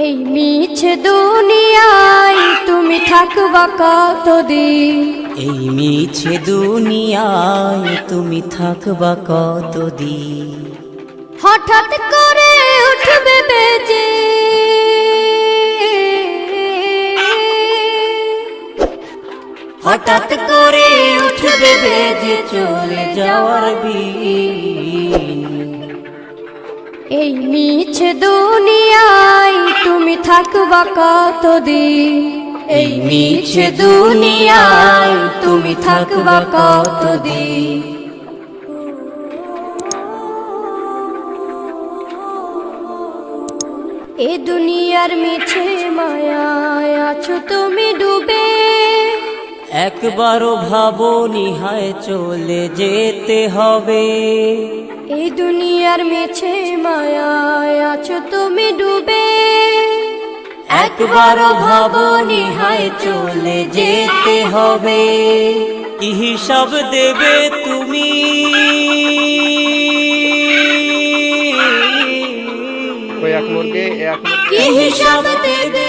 এই মিছে দুনিয়ায় তুমি থাকবা কতদিন, এই মিছে দুনিয়ায় তুমি থাকবা কতদিন। হঠাৎ করে উঠবে বেজে হঠাৎ করে উঠবে বেজে চলে যাওয়ার বিন। এই মিছে দুনিয়ায় তুমি থাকবা কতদিন, এই মিছে দুনিয়ায় তুমি থাকবা কতদিন। এ দুনিয়ার মিছে মায়ায় আছো তুমি ডুবে, একবারও ভাবনি হায় চলে যেতে হবে। এই দুনিয়ার মিছে মায়ায় আছো তুমি ডুবে, একবারও ভাবনি হায় চলে যেতে হবে। কি হিসাব দেবে তুমি, ওই এক মুরগে কি হিসাব দেবে